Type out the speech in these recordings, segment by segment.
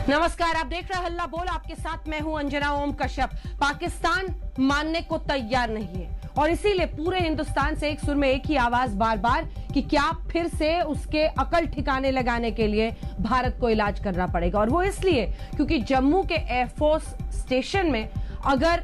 नमस्कार, आप देख रहे हैं हल्ला बोल। आपके साथ मैं हूं अंजना ओम कश्यप। पाकिस्तान मानने को तैयार नहीं है और इसीलिए पूरे हिंदुस्तान से एक सुर में एक ही आवाज बार बार कि क्या फिर से उसके अकल ठिकाने लगाने के लिए भारत को इलाज करना पड़ेगा। और वो इसलिए क्योंकि जम्मू के एयरफोर्स स्टेशन में अगर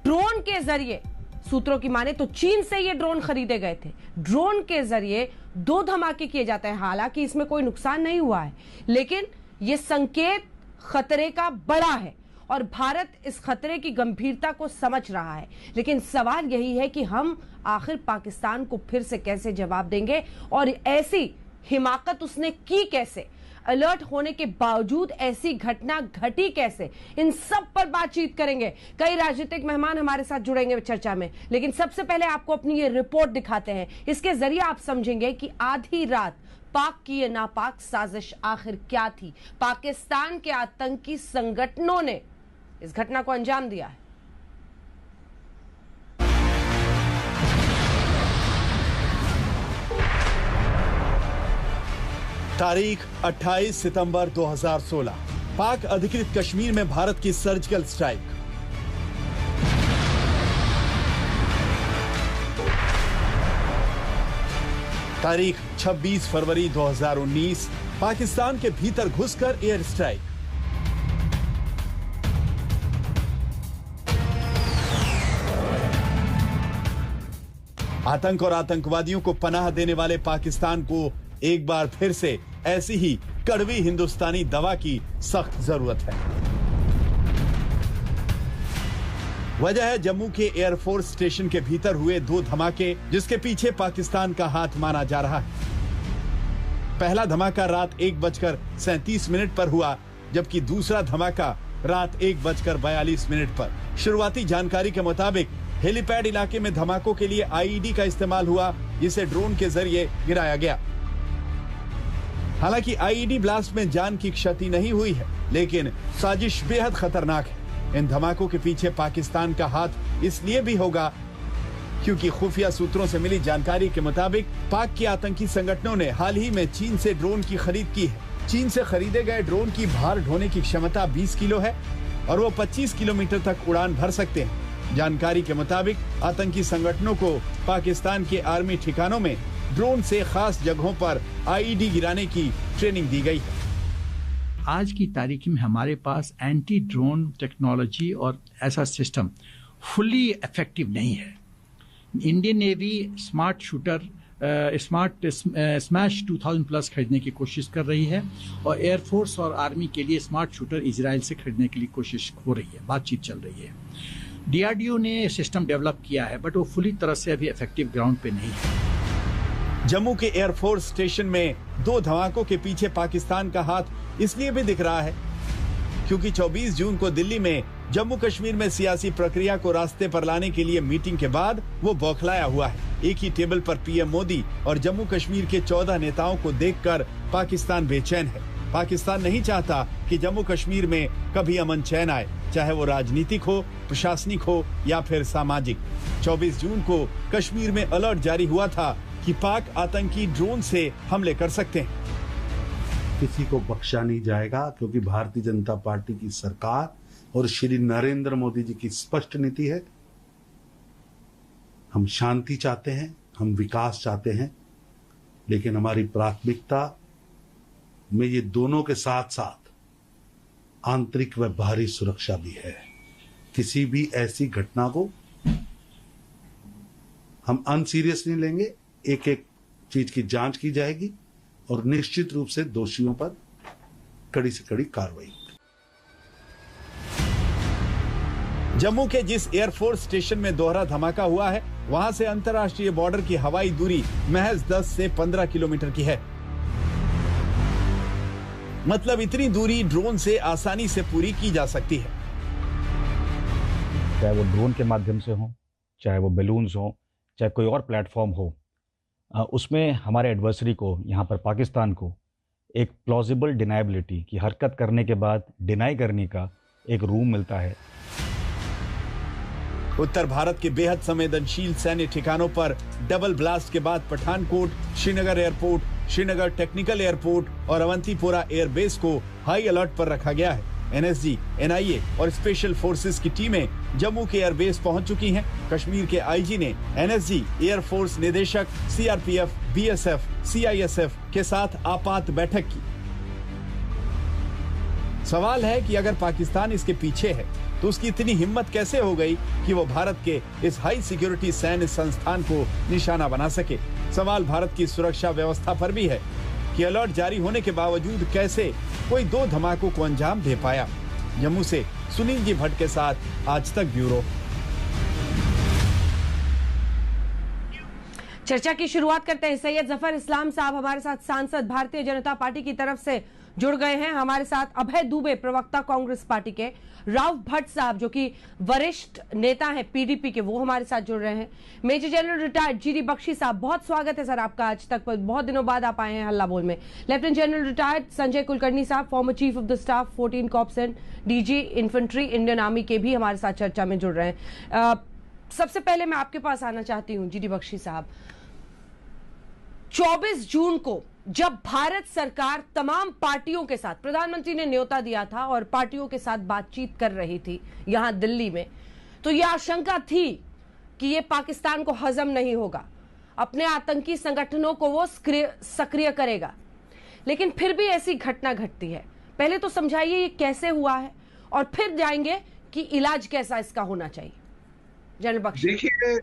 ड्रोन के जरिए, सूत्रों की माने तो चीन से ये ड्रोन खरीदे गए थे, ड्रोन के जरिए 2 धमाके किए जाते हैं। हालांकि इसमें कोई नुकसान नहीं हुआ है, लेकिन ये संकेत खतरे का बड़ा है और भारत इस खतरे की गंभीरता को समझ रहा है। लेकिन सवाल यही है कि हम आखिर पाकिस्तान को फिर से कैसे जवाब देंगे और ऐसी हिमाकत उसने की कैसे, अलर्ट होने के बावजूद ऐसी घटना घटी कैसे, इन सब पर बातचीत करेंगे। कई राजनीतिक मेहमान हमारे साथ जुड़ेंगे चर्चा में, लेकिन सबसे पहले आपको अपनी ये रिपोर्ट दिखाते हैं। इसके जरिए आप समझेंगे कि आधी रात पाक की ये नापाक साजिश आखिर क्या थी। पाकिस्तान के आतंकी संगठनों ने इस घटना को अंजाम दिया है। तारीख 28 सितंबर 2016, पाक अधिकृत कश्मीर में भारत की सर्जिकल स्ट्राइक। तारीख 26 फरवरी 2019, पाकिस्तान के भीतर घुसकर एयर स्ट्राइक। आतंक और आतंकवादियों को पनाह देने वाले पाकिस्तान को एक बार फिर से ऐसी ही कड़वी हिंदुस्तानी दवा की सख्त जरूरत है। वजह है जम्मू के एयरफोर्स स्टेशन के भीतर हुए 2 धमाके, जिसके पीछे पाकिस्तान का हाथ माना जा रहा है। पहला धमाका रात 1:37 पर हुआ, जबकि दूसरा धमाका रात 1:42 पर। शुरुआती जानकारी के मुताबिक हेलीपैड इलाके में धमाकों के लिए आईईडी का इस्तेमाल हुआ, जिसे ड्रोन के जरिए गिराया गया। हालांकि आईईडी ब्लास्ट में जान की क्षति नहीं हुई है, लेकिन साजिश बेहद खतरनाक है। इन धमाकों के पीछे पाकिस्तान का हाथ इसलिए भी होगा क्योंकि खुफिया सूत्रों से मिली जानकारी के मुताबिक पाक के आतंकी संगठनों ने हाल ही में चीन से ड्रोन की खरीद की है। चीन से खरीदे गए ड्रोन की भार ढोने की क्षमता 20 किलो है और वो 25 किलोमीटर तक उड़ान भर सकते हैं। जानकारी के मुताबिक आतंकी संगठनों को पाकिस्तान के आर्मी ठिकानों में ड्रोन से खास जगहों पर आईईडी गिराने की ट्रेनिंग दी गई है। आज की तारीख में हमारे पास एंटी ड्रोन टेक्नोलॉजी और ऐसा सिस्टम फुली इफेक्टिव नहीं है। Indian navy smart shooter smash 2000 plus खरीदने की कोशिश कर रही है और एयरफोर्स और आर्मी के लिए स्मार्ट शूटर इजराइल से खरीदने के लिए कोशिश हो रही है, बातचीत चल रही है। डीआरडीओ ने सिस्टम डेवलप किया है, बट वो फुली तरह से अभी इफेक्टिव ग्राउंड पे नहीं है। जम्मू के एयरफोर्स स्टेशन में 2 धमाकों के पीछे पाकिस्तान का हाथ इसलिए भी दिख रहा है क्योंकि 24 जून को दिल्ली में जम्मू कश्मीर में सियासी प्रक्रिया को रास्ते पर लाने के लिए मीटिंग के बाद वो बौखलाया हुआ है। एक ही टेबल पर पीएम मोदी और जम्मू कश्मीर के 14 नेताओं को देखकर पाकिस्तान बेचैन है। पाकिस्तान नहीं चाहता कि जम्मू कश्मीर में कभी अमन चैन आए, चाहे वो राजनीतिक हो, प्रशासनिक हो या फिर सामाजिक। 24 जून को कश्मीर में अलर्ट जारी हुआ था कि पाक आतंकी ड्रोन से हमले कर सकते हैं। किसी को बख्शा नहीं जाएगा क्योंकि भारतीय जनता पार्टी की सरकार और श्री नरेंद्र मोदी जी की स्पष्ट नीति है। हम शांति चाहते हैं, हम विकास चाहते हैं, लेकिन हमारी प्राथमिकता में ये दोनों के साथ साथ आंतरिक व बाहरी सुरक्षा भी है। किसी भी ऐसी घटना को हम अनसीरियस नहीं लेंगे। एक एक चीज की जांच की जाएगी और निश्चित रूप से दोषियों पर कड़ी से कड़ी कार्रवाई। जम्मू के जिस एयरफोर्स स्टेशन में दोहरा धमाका हुआ है, वहां से अंतर्राष्ट्रीय बॉर्डर की हवाई दूरी महज 10 से 15 किलोमीटर की है। मतलब इतनी दूरी ड्रोन से आसानी से पूरी की जा सकती है। चाहे वो ड्रोन के माध्यम से हो, चाहे वो बैलून्स हो, चाहे कोई और प्लेटफॉर्म हो, उसमें हमारे एडवर्सरी को, यहाँ पर पाकिस्तान को, एक प्लॉजिबल डिनाइबिलिटी की हरकत करने के बाद डिनाई करने का एक रूम मिलता है। उत्तर भारत के बेहद संवेदनशील सैन्य ठिकानों पर डबल ब्लास्ट के बाद Pathankot, Srinagar airport, Srinagar technical airport और अवंतीपोरा एयरबेस को हाई अलर्ट पर रखा गया है। एनएसजी, एनआईए और स्पेशल फोर्सेस की टीमें जम्मू के एयरबेस पहुंच चुकी हैं। कश्मीर के आईजी ने एनएसजी, एयरफोर्स निदेशक, सीआरपीएफ, बीएसएफ, सीआईएसएफ के साथ आपात बैठक की। सवाल है कि अगर पाकिस्तान इसके पीछे है तो उसकी इतनी हिम्मत कैसे हो गई कि वो भारत के इस हाई सिक्योरिटी सैन्य संस्थान को निशाना बना सके। सवाल भारत की सुरक्षा व्यवस्था पर भी है कि अलर्ट जारी होने के बावजूद कैसे कोई 2 धमाकों को अंजाम दे पाया। जम्मू से सुनील जी भट्ट के साथ आज तक ब्यूरो। चर्चा की शुरुआत करते हैं। सैयद जफर इस्लाम साहब हमारे साथ सांसद भारतीय जनता पार्टी की तरफ से जुड़ गए हैं। हमारे साथ अभय दुबे प्रवक्ता कांग्रेस पार्टी के, राव भट्ट साहब जो कि वरिष्ठ नेता हैं पीडीपी के, वो हमारे साथ जुड़ रहे हैं। Major general retired GD Bakshi साहब, बहुत स्वागत है सर आपका आज तक, बहुत दिनों बाद आप आए हैं हल्ला बोल में। Lieutenant general retired Sanjay Kulkarni साहब, former chief of the staff 14 corps and DG infantry Indian Army के भी हमारे साथ चर्चा में जुड़ रहे हैं। सबसे पहले मैं आपके पास आना चाहती हूँ जीडी बख्शी साहब। 24 जून को जब भारत सरकार तमाम पार्टियों के साथ, प्रधानमंत्री ने न्योता दिया था और पार्टियों के साथ बातचीत कर रही थी यहां दिल्ली में, तो यह आशंका थी कि यह पाकिस्तान को हजम नहीं होगा, अपने आतंकी संगठनों को वो सक्रिय करेगा। लेकिन फिर भी ऐसी घटना घटती है। पहले तो समझाइए ये कैसे हुआ है और फिर जाएंगे कि इलाज कैसा इसका होना चाहिए। जनरल बख्शी। देखिए,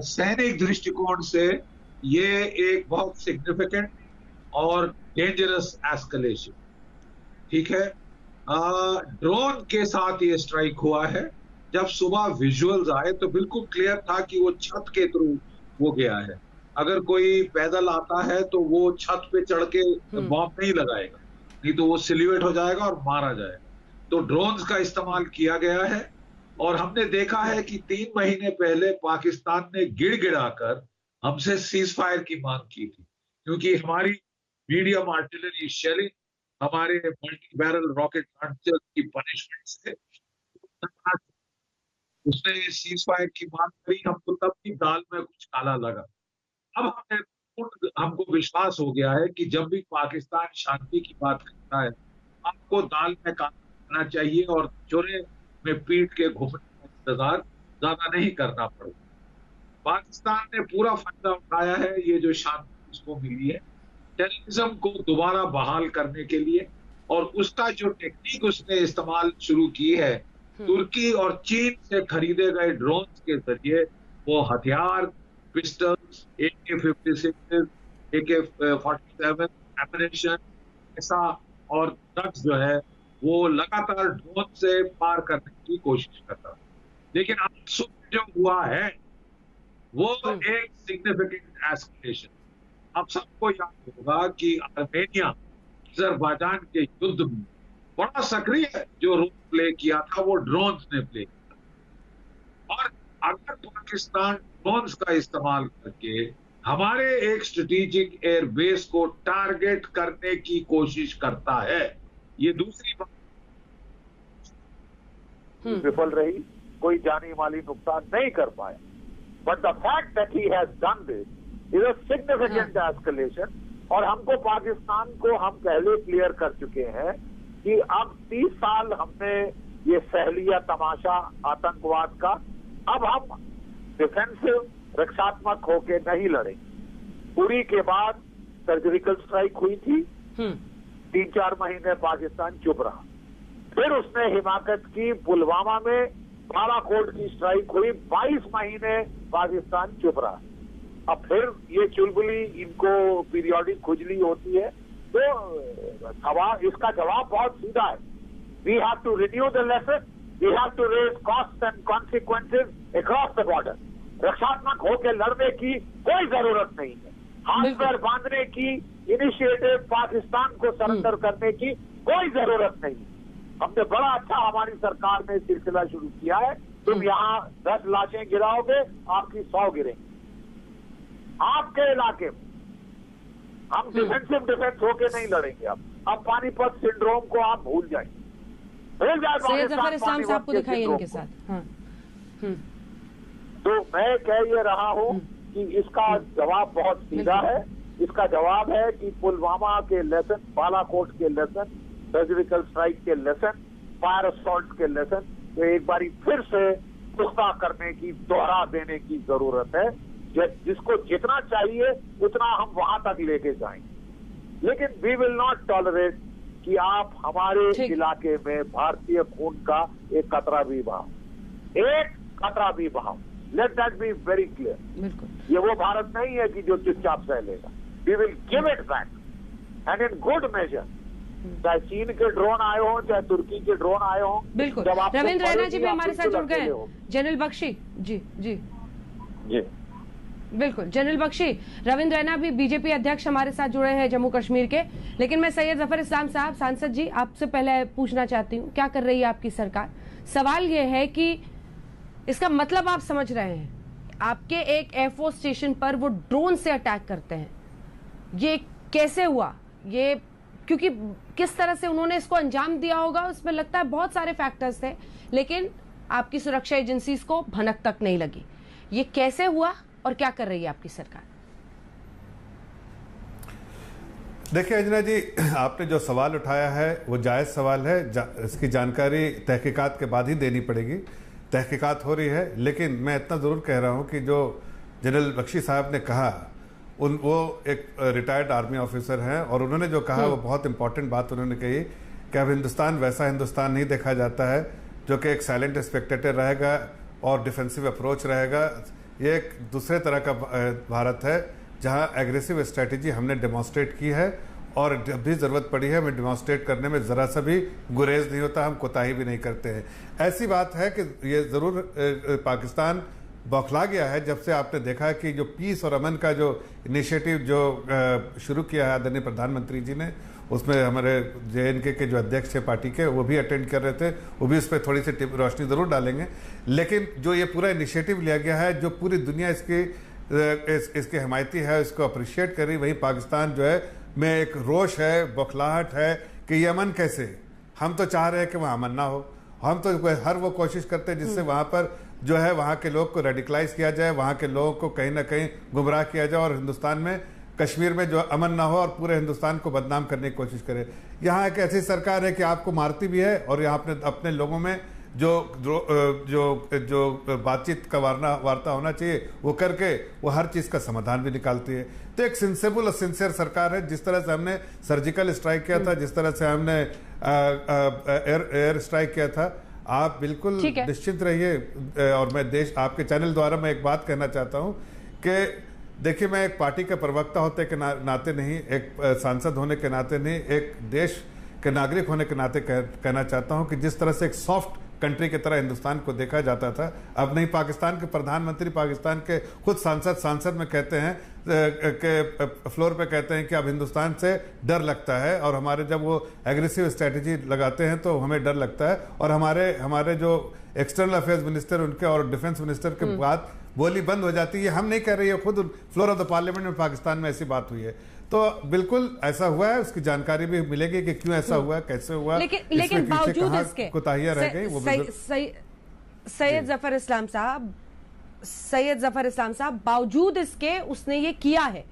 सैनिक दृष्टिकोण से ये एक बहुत सिग्निफिकेंट और डेंजरस एस्केलेशन, ठीक है। ड्रोन के साथ ये स्ट्राइक हुआ है। जब सुबह विजुअल्स आए तो बिल्कुल क्लियर था कि वो छत के थ्रू वो गया है। अगर कोई पैदल आता है तो वो छत पे चढ़ के बॉम्ब नहीं लगाएगा, नहीं तो वो सिल्यूएट हो जाएगा और मारा जाएगा। तो ड्रोन्स का इस्तेमाल किया गया है और हमने देखा है कि 3 महीने पहले पाकिस्तान ने गिड़गिड़ाकर हमसे सीज फायर की मांग की थी, क्योंकि हमारी मीडियम आर्टिलरी शेलिंग, हमारे मल्टी बैरल रॉकेट लॉन्चर की पनिशमेंट से उसने सीज फायर की मांग करी। हमको तब भी दाल में कुछ काला लगा। अब हमको विश्वास हो गया है कि जब भी पाकिस्तान शांति की बात करता है, आपको दाल में काला करना चाहिए और चोरे में पीट के घूमने का इंतजार ज्यादा नहीं करना पड़ेगा। पाकिस्तान ने पूरा फायदा उठाया है ये जो शांति उसको मिली है टेररिज्म को दोबारा बहाल करने के लिए, और उसका जो टेक्निक उसने इस्तेमाल शुरू की है तुर्की और चीन से खरीदे गए ड्रोन्स के जरिए, वो हथियार, पिस्टल्स, AK-57, AK-47 एमिनेशन ऐसा और ड्रग्स जो है वो लगातार ड्रोन से पार करने की कोशिश करता है। लेकिन आज सुबह जो हुआ है वो एक सिग्निफिकेंट एस्केलेशन। अब सबको याद होगा कि आर्मेनिया अजरबैजान के युद्ध में बड़ा सक्रिय जो रोल प्ले किया था वो ड्रोन्स ने प्ले किया। और अगर पाकिस्तान ड्रोन्स का इस्तेमाल करके हमारे एक स्ट्रेटेजिक एयरबेस को टारगेट करने की कोशिश करता है, ये दूसरी बात विफल रही, कोई जानी माली नुकसान नहीं कर पाया। But the fact that he has done this is a significant escalation. और हमको पाकिस्तान को हम पहले क्लियर कर चुके हैं कि अब 30 साल हमने ये सह लिया तमाशा आतंकवाद का, अब हम डिफेंसिव रक्षात्मक होके नहीं लड़े। उरी के बाद सर्जिकल स्ट्राइक हुई थी, 3-4 महीने पाकिस्तान चुप रहा। फिर उसने हिमाकत की, पुलवामा में बालाकोट की स्ट्राइक हुई, 22 महीने पाकिस्तान चुप रहा। अब फिर ये चुलबुली, इनको पीरियोडिक खुजली होती है। तो सवाल, इसका जवाब बहुत सीधा है। We have to renew the lesson, we have to raise cost and consequences across the border. रक्षात्मक होकर लड़ने की कोई जरूरत नहीं है। हाथ पैर बांधने की इनिशिएटिव, पाकिस्तान को सरेंडर करने की कोई जरूरत नहीं है। हमने बड़ा अच्छा, हमारी सरकार ने सिलसिला शुरू किया है। तुम यहाँ 10 लाशें गिराओगे, आपकी 100 गिरेंगी आपके इलाके में। हम डिफेंस होके नहीं लड़ेंगे। अब पानीपत सिंड्रोम को आप भूल जाए, सैयद जफर इस्लाम साहब को दिखाइए इनके साथ। हाँ। तो मैं कह ये रहा हूँ कि इसका जवाब बहुत सीधा है। इसका जवाब है कि पुलवामा के लेसन, बालाकोट के लेसन सर्जिकल स्ट्राइक के लेसन, फायर असॉल्ट के लेसन तो एक बारी फिर से पुख्ता करने की, दोहरा देने की जरूरत है। जिसको जितना चाहिए उतना हम वहां तक लेके जाएंगे, लेकिन वी विल नॉट टॉलरेट कि आप हमारे इलाके में भारतीय खून का एक कतरा भी बहाओ, एक कतरा भी बहाओ। Let that be very clear. ये वो भारत नहीं है कि जो चुपचाप सह लेगा। We will give it back and in good measure. चाहे चीन के ड्रोन आए हो, चाहे तुर्की के ड्रोन आए हो। बिल्कुल। रविंद्र रैना जी भी हमारे साथ जुड़ गए। जनरल बख्शी जी जी जी बिल्कुल, जनरल बख्शी, रविंद्र रैना भी बीजेपी अध्यक्ष हमारे साथ जुड़े हैं जम्मू कश्मीर के। लेकिन मैं सैयद जफर इस्लाम साहब, सांसद जी, आपसे पहले पूछना चाहती हूँ, क्या कर रही है आपकी सरकार? सवाल ये है कि इसका मतलब आप समझ रहे हैं, आपके एक एयरफोर्स स्टेशन पर वो ड्रोन से अटैक करते हैं, ये कैसे हुआ? ये क्योंकि किस तरह से उन्होंने इसको अंजाम दिया होगा, उसमें लगता है बहुत सारे फैक्टर्स थे, लेकिन आपकी सुरक्षा एजेंसीज को भनक तक नहीं लगी। ये कैसे हुआ और क्या कर रही है आपकी सरकार? देखिए अंजना जी, आपने जो सवाल उठाया है वो जायज़ सवाल है। इसकी जानकारी तहकीकात के बाद ही देनी पड़ेगी। तहकीकात हो रही है, लेकिन मैं इतना ज़रूर कह रहा हूँ कि जो जनरल बख्शी साहब ने कहा, वो एक रिटायर्ड आर्मी ऑफिसर हैं और उन्होंने जो कहा वो बहुत इंपॉर्टेंट बात उन्होंने कही कि अब हिंदुस्तान वैसा हिंदुस्तान नहीं देखा जाता है जो कि एक साइलेंट स्पेक्टेटर रहेगा और डिफेंसिव अप्रोच रहेगा। ये एक दूसरे तरह का भारत है जहां एग्रेसिव स्ट्रेटजी हमने डेमोन्स्ट्रेट की है और जब भी ज़रूरत पड़ी है हमें डेमोन्स्ट्रेट करने में ज़रा सा भी गुरेज नहीं होता, हम कोताही भी नहीं करते हैं। ऐसी बात है कि ये ज़रूर पाकिस्तान बौखला गया है जब से आपने देखा कि जो पीस और अमन का जो इनिशिएटिव जो शुरू किया है आदरणीय प्रधानमंत्री जी ने, उसमें हमारे JNK के जो अध्यक्ष है पार्टी के, वो भी अटेंड कर रहे थे, वो भी उस पर थोड़ी सी रोशनी ज़रूर डालेंगे। लेकिन जो ये पूरा इनिशिएटिव लिया गया है, जो पूरी दुनिया इसके हमायती है, इसको अप्रिशिएट कर रही, वहीं पाकिस्तान जो है में एक रोष है, बौखलाहट है कि ये अमन कैसे। हम तो चाह रहे हैं कि वहाँ अमन ना हो, हम तो हर वो कोशिश करते हैं जिससे वहाँ पर जो है वहाँ के लोग को रेडिकलाइज किया जाए, वहाँ के लोगों को कहीं ना कहीं गुमराह किया जाए और हिंदुस्तान में, कश्मीर में जो अमन ना हो और पूरे हिंदुस्तान को बदनाम करने की कोशिश करे। यहाँ एक ऐसी सरकार है कि आपको मारती भी है और यहाँ अपने लोगों में जो बातचीत का वार्ता होना चाहिए वो करके वो हर चीज़ का समाधान भी निकालती है। तो एक सिंसेबल और सिंसियर सरकार है। जिस तरह से हमने सर्जिकल स्ट्राइक किया था, जिस तरह से हमने एयर स्ट्राइक किया था, आप बिल्कुल निश्चिंत रहिए। और मैं आपके चैनल द्वारा मैं एक बात कहना चाहता हूँ कि देखिए, मैं एक पार्टी का प्रवक्ता होने के नाते नहीं, एक सांसद होने के नाते नहीं, एक देश के नागरिक होने के नाते कहना चाहता हूँ कि जिस तरह से एक सॉफ्ट कंट्री की तरह हिंदुस्तान को देखा जाता था, अब नहीं। पाकिस्तान के प्रधानमंत्री, पाकिस्तान के खुद सांसद में कहते हैं कि फ्लोर पे कहते हैं कि अब हिंदुस्तान से डर लगता है और हमारे जब वो एग्रेसिव स्ट्रेटजी लगाते हैं तो हमें डर लगता है। और हमारे जो एक्सटर्नल अफेयर्स मिनिस्टर उनके और डिफेंस मिनिस्टर के बाद बोली बंद हो जाती है। हम नहीं कह रहे हैं, खुद फ्लोर ऑफ द पार्लियामेंट में पाकिस्तान में ऐसी बात हुई है। तो बिल्कुल ऐसा हुआ है, उसकी जानकारी भी मिलेगी कि क्यों ऐसा हुआ, कैसे हुआ, लेकिन बावजूद इसके कोताहियां रह गई। वो सैयद जफर इस्लाम साहब, बावजूद इसके उसने ये किया है।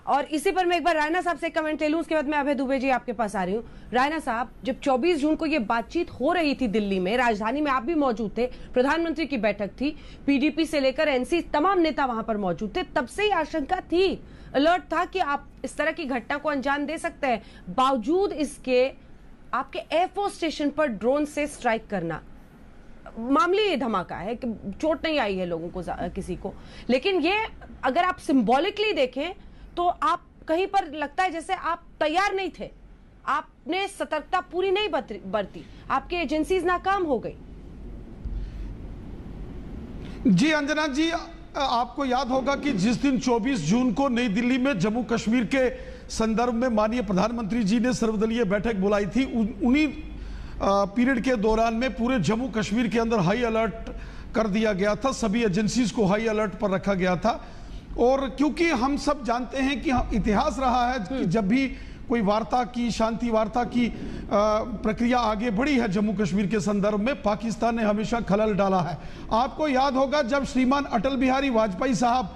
और इसी पर मैं एक बार रायना साहब से कमेंट ले लूं, उसके बाद मैं अभय दुबे जी आपके पास आ रही हूं। रायना साहब, जब 24 जून को ये बातचीत हो रही थी दिल्ली में, राजधानी में आप भी मौजूद थे, प्रधानमंत्री की बैठक थी, PDP से लेकर NC तमाम नेता वहां पर मौजूद थे, तब से ही आशंका थी, अलर्ट था कि आप इस तरह की घटना को अंजाम दे सकते हैं। बावजूद इसके आपके एयरफोर्स स्टेशन पर ड्रोन से स्ट्राइक करना, मामूली धमाका है कि चोट नहीं आई है लोगों को, किसी को, लेकिन ये अगर आप सिंबॉलिकली देखें तो आप कहीं पर लगता है जैसे आप तैयार नहीं थे, आपने सतर्कता पूरी नहीं बरती, आपकी एजेंसीज नाकाम हो गई। जी अंजना जी, आपको याद होगा कि जिस दिन 24 जून को नई दिल्ली में जम्मू कश्मीर के संदर्भ में माननीय प्रधानमंत्री जी ने सर्वदलीय बैठक बुलाई थी, उन्हीं पीरियड के दौरान में पूरे जम्मू कश्मीर के अंदर हाई अलर्ट कर दिया गया था, सभी एजेंसीज को हाई अलर्ट पर रखा गया था। और क्योंकि हम सब जानते हैं कि इतिहास रहा है कि जब भी कोई वार्ता की, शांति वार्ता की प्रक्रिया आगे बढ़ी है जम्मू कश्मीर के संदर्भ में, पाकिस्तान ने हमेशा खलल डाला है। आपको याद होगा जब श्रीमान अटल बिहारी वाजपेयी साहब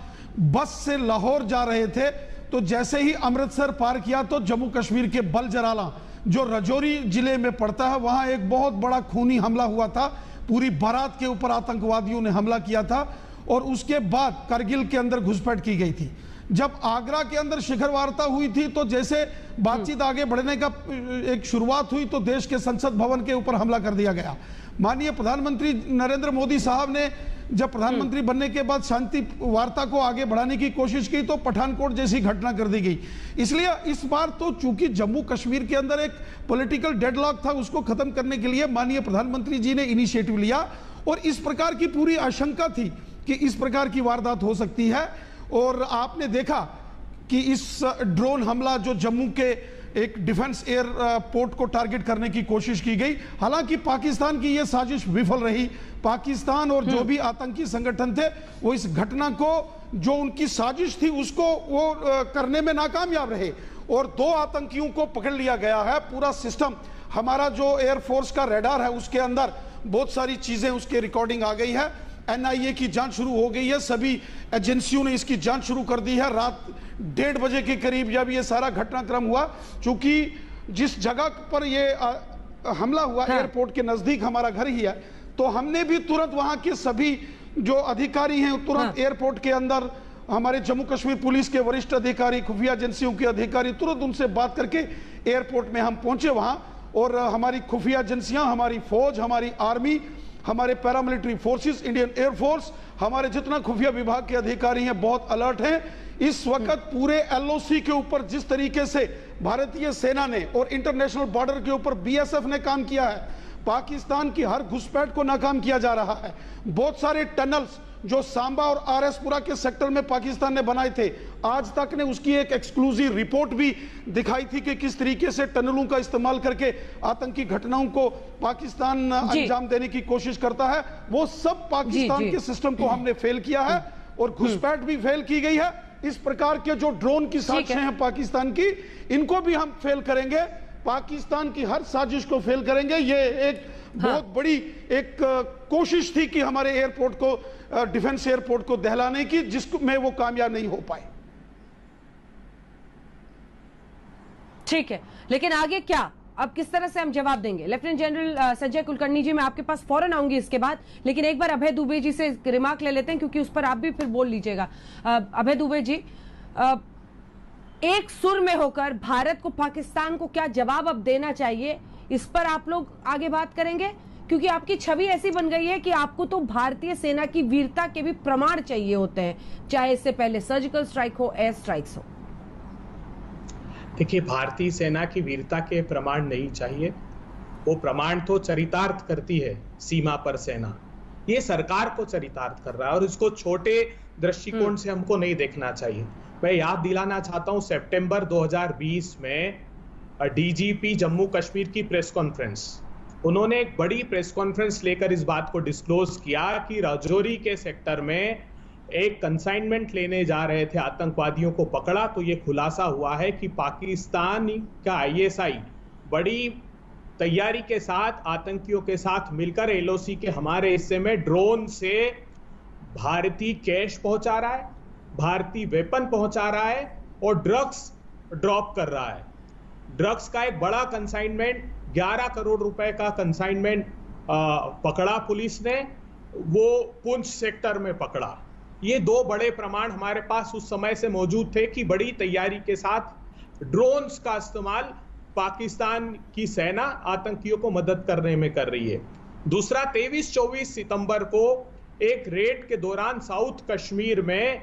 बस से लाहौर जा रहे थे, तो जैसे ही अमृतसर पार किया तो जम्मू कश्मीर के बल जराला जो राजौरी जिले में पड़ता है, वहां एक बहुत बड़ा खूनी हमला हुआ था। पूरी बारात के ऊपर आतंकवादियों ने हमला किया था और उसके बाद करगिल के अंदर घुसपैठ की गई थी। जब आगरा के अंदर शिखर वार्ता हुई थी तो जैसे बातचीत आगे बढ़ने का एक शुरुआत हुई तो देश के संसद भवन के ऊपर हमला कर दिया गया। माननीय प्रधानमंत्री नरेंद्र मोदी साहब ने जब प्रधानमंत्री बनने के बाद शांति वार्ता को आगे बढ़ाने की कोशिश की तो पठानकोट जैसी घटना कर दी गई। इसलिए इस बार तो चूंकि जम्मू कश्मीर के अंदर एक पॉलिटिकल डेडलॉक था, उसको खत्म करने के लिए माननीय प्रधानमंत्री जी ने इनिशिएटिव लिया और इस प्रकार की पूरी आशंका थी कि इस प्रकार की वारदात हो सकती है। और आपने देखा कि इस ड्रोन हमला जो जम्मू के एक डिफेंस एयरपोर्ट को टारगेट करने की कोशिश की गई, हालांकि पाकिस्तान की यह साजिश विफल रही। पाकिस्तान और जो भी आतंकी संगठन थे वो इस घटना को, जो उनकी साजिश थी, उसको वो करने में नाकामयाब रहे और 2 आतंकियों को पकड़ लिया गया है। पूरा सिस्टम, हमारा जो एयरफोर्स का रडार है उसके अंदर बहुत सारी चीजें, उसकी रिकॉर्डिंग आ गई है। NIA की जांच शुरू हो गई है, सभी एजेंसियों ने इसकी जांच शुरू कर दी है। रात 1:30 बजे के करीब जब ये सारा घटनाक्रम हुआ, चूंकि जिस जगह पर ये हमला हुआ एयरपोर्ट के नजदीक हमारा घर ही है, तो हमने भी तुरंत वहां के सभी जो अधिकारी हैं तुरंत एयरपोर्ट के अंदर, हमारे जम्मू कश्मीर पुलिस के वरिष्ठ अधिकारी, खुफिया एजेंसियों के अधिकारी, तुरंत उनसे बात करके एयरपोर्ट में हम पहुंचे वहां। और हमारी खुफिया एजेंसियां, हमारी फौज, हमारी आर्मी, हमारे पैरामिलिट्री फोर्सेस, इंडियन एयरफोर्स, हमारे जितना खुफिया विभाग के अधिकारी हैं बहुत अलर्ट हैं। इस वक्त पूरे LOC के ऊपर जिस तरीके से भारतीय सेना ने और इंटरनेशनल बॉर्डर के ऊपर BSF ने काम किया है, पाकिस्तान की हर घुसपैठ को नाकाम किया जा रहा है। बहुत सारे टनल्स जो सांबा और RS-पुरा के सेक्टर में पाकिस्तान ने बनाए थे, आज तक ने उसकी एक एक्सक्लूसिव रिपोर्ट भी दिखाई थी कि किस तरीके से टनलों का इस्तेमाल करके आतंकी घटनाओं को पाकिस्तान अंजाम देने की कोशिश करता है। वो सब पाकिस्तान के सिस्टम को हमने फेल किया है और घुसपैठ भी फेल की गई है। इस प्रकार के जो ड्रोन की साजिशें हैं पाकिस्तान की, इनको भी हम फेल करेंगे। पाकिस्तान की हर साजिश को फेल करेंगे। ये एक बहुत बड़ी एक कोशिश थी कि हमारे एयरपोर्ट को, डिफेंस एयरपोर्ट को दहलाने की, जिसमें वो कामयाब नहीं हो पाए। ठीक है, लेकिन आगे क्या, अब किस तरह से हम जवाब देंगे? लेफ्टिनेंट जनरल संजय कुलकर्णी जी, मैं आपके पास फौरन आऊंगी इसके बाद, लेकिन एक बार अभय दुबे जी से रिमार्क ले लेते हैं क्योंकि उस पर आप भी फिर बोल लीजिएगा। अभय दुबे जी, एक सुर में होकर भारत को, पाकिस्तान को क्या जवाब अब देना चाहिए, इस पर आप लोग आगे बात करेंगे? क्योंकि आपकी छवि ऐसी बन गई है कि आपको तो भारतीय सेना की वीरता के भी प्रमाण चाहिए होते हैं, चाहे इससे पहले सर्जिकल स्ट्राइक हो, एयर स्ट्राइक्स हो। देखिए, भारतीय सेना की वीरता के प्रमाण नहीं चाहिए, वो प्रमाण तो चरितार्थ करती है सीमा पर सेना। ये सरकार को चरितार्थ कर रहा है और इसको छोटे दृष्टिकोण से हमको नहीं देखना चाहिए। मैं याद दिलाना चाहता हूं, सितंबर 2020 में DGP जम्मू कश्मीर की प्रेस कॉन्फ्रेंस, उन्होंने एक बड़ी प्रेस कॉन्फ्रेंस लेकर इस बात को डिस्क्लोज किया कि राजौरी के सेक्टर में एक कंसाइनमेंट लेने जा रहे थे, आतंकवादियों को पकड़ा तो ये खुलासा हुआ है कि पाकिस्तान का ISI बड़ी तैयारी के साथ आतंकियों के साथ मिलकर LOC के हमारे हिस्से में ड्रोन से भारतीय कैश पहुंचा रहा है, भारतीय वेपन पहुंचा रहा है और ड्रग्स ड्रॉप कर रहा है। ड्रग्स का एक बड़ा कंसाइनमेंट, 11 करोड़ रुपए का कंसाइनमेंट पकड़ा पुलिस ने, वो पुंछ सेक्टर में पकड़ा। ये 2 बड़े प्रमाण हमारे पास उस समय से मौजूद थे कि बड़ी तैयारी के साथ ड्रोन्स का इस्तेमाल पाकिस्तान की सेना आतंकियों को मदद करने में कर रही है। दूसरा, 23-24 सितंबर को एक रेड के दौरान साउथ कश्मीर में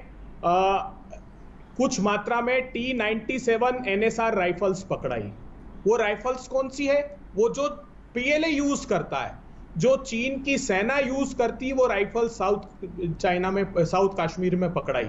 कुछ मात्रा में T-97 NSR राइफल्स पकड़ाई। वो राइफल्स कौन सी है? वो जो PLA यूज करता है, जो चीन की सेना यूज करती है, वो राइफल साउथ कश्मीर में पकड़ाई।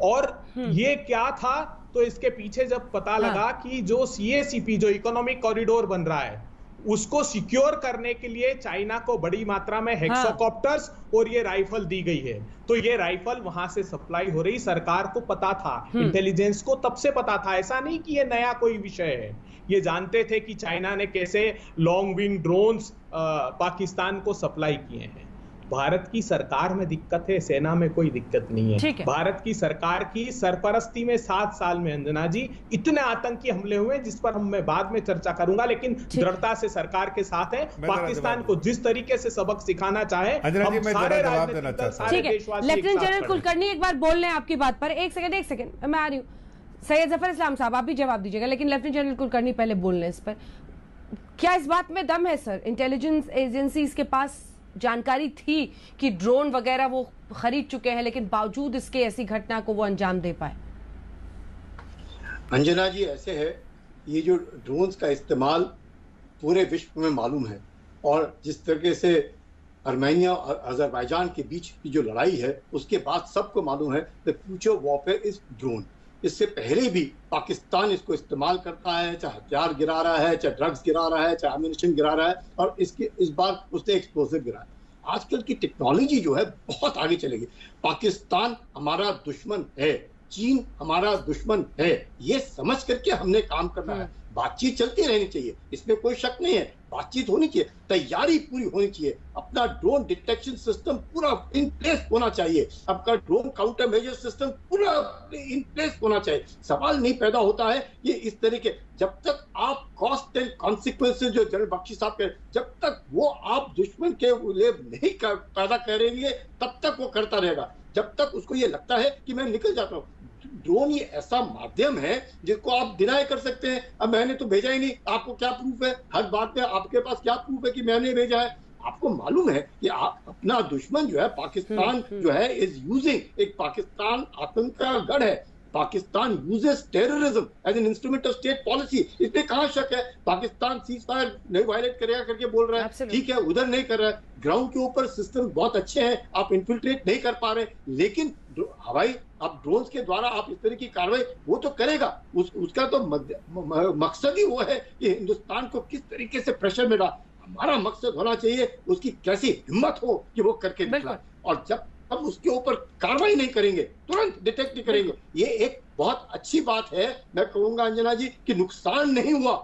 और ये क्या था, तो इसके पीछे जब पता लगा कि जो CACP, जो इकोनॉमिक कॉरिडोर बन रहा है, उसको सिक्योर करने के लिए चाइना को बड़ी मात्रा में हेक्सोकॉप्टर्स और ये राइफल दी गई है। तो ये राइफल वहां से सप्लाई हो रही, सरकार को पता था, इंटेलिजेंस को तब से पता था, ऐसा नहीं कि ये नया कोई विषय है। ये जानते थे कि चाइना ने कैसे लॉन्ग विंग ड्रोन्स पाकिस्तान को सप्लाई किए हैं। भारत की सरकार में दिक्कत है, सेना में कोई दिक्कत नहीं है। भारत की सरकार की सरपरस्ती में 7 साल में अंजना जी इतने आतंकी हमले हुए जिस पर मैं बाद में चर्चा करूंगा, लेकिन दृढ़ता से सरकार के साथ है। पाकिस्तान को जिस तरीके से सबक सिखाना चाहे हम सारे राजनीतिक दल, सारे देशवासी। लेफ्टिनेंट जनरल कुलकर्णी एक बार बोल रहे हैं आपकी बात पर। एक सेकंड मैं आ रही हूँ। सैयद जफर इस्लाम साहब आप भी जवाब दीजिएगा, लेकिन लेफ्टिनेंट जनरल कुलकर्णी पहले बोल रहे हैं इस पर। क्या इस बात में दम है सर? इंटेलिजेंस एजेंसीज के पास जानकारी थी कि ड्रोन वगैरह वो खरीद चुके हैं, लेकिन बावजूद इसके ऐसी घटना को वो अंजाम दे पाए? अंजना जी ऐसे है, ये जो ड्रोन्स का इस्तेमाल पूरे विश्व में मालूम है, और जिस तरीके से आर्मेनिया और अजरबैजान के बीच की जो लड़ाई है उसके बाद सबको मालूम है the future warfare is drone. इससे पहले भी पाकिस्तान इसको इस्तेमाल करता है, चाहे हथियार गिरा रहा है, चाहे ड्रग्स गिरा रहा है, चाहे एम्यूनिशन गिरा रहा है, और इस बार उसने एक्सप्लोसिव गिरा है। आजकल की टेक्नोलॉजी जो है बहुत आगे चलेगी। पाकिस्तान हमारा दुश्मन है, चीन हमारा दुश्मन है, ये समझ करके हमने काम करना है। बातचीत चलती रहनी चाहिए, इसमें कोई शक नहीं है, बातचीत होनी चाहिए, तैयारी पूरी होनी चाहिए, अपना ड्रोन डिटेक्शन सिस्टम पूरा इन प्लेस होना चाहिए, आपका ड्रोन काउंटर मेजर सिस्टम पूरा इन प्लेस होना चाहिए। सवाल नहीं पैदा होता है कि इस तरीके, जब तक आप कॉस्ट एंड कॉन्सिक्वेंसेज जो जनरल बख्शी साहब के, जब तक वो आप दुश्मन के लिए नहीं पैदा करेंगे तब तक वो करता रहेगा, जब तक उसको ये लगता है कि मैं निकल जाता हूँ। ड्रोन ये ऐसा माध्यम है जिसको आप डिनाई कर सकते हैं, अब मैंने तो भेजा ही नहीं, आपको क्या प्रूफ है? हर बात में आपके पास क्या प्रूफ है कि मैंने भेजा है? आपको मालूम है कि आप अपना दुश्मन जो है पाकिस्तान जो है इज यूजिंग, एक पाकिस्तान आतंक का गढ़ है, Pakistan uses terrorism as an instrument of state policy. इसमें कहां शक है? पाकिस्तान सीज फायर नहीं वायलेट करेगा करके बोल रहा है, ठीक है, उधर नहीं कर रहा है, ग्राउंड के ऊपर सिस्टम बहुत अच्छे हैं, आप इन्फिल्ट्रेट नहीं कर पा रहे, लेकिन हवाई अब ड्रोन्स के द्वारा आप इस तरह की कार्रवाई वो तो करेगा, उसका तो मकसद ही वो है कि हिंदुस्तान को किस तरीके से प्रेशर में डाल। हमारा मकसद होना चाहिए उसकी कैसी हिम्मत हो कि वो करके दिखलाए, और जब अब उसके ऊपर कार्रवाई नहीं करेंगे, तुरंत डिटेक्ट नहीं करेंगे, ये एक बहुत अच्छी बात है। मैं कहूंगा अंजना जी कि नुकसान नहीं हुआ,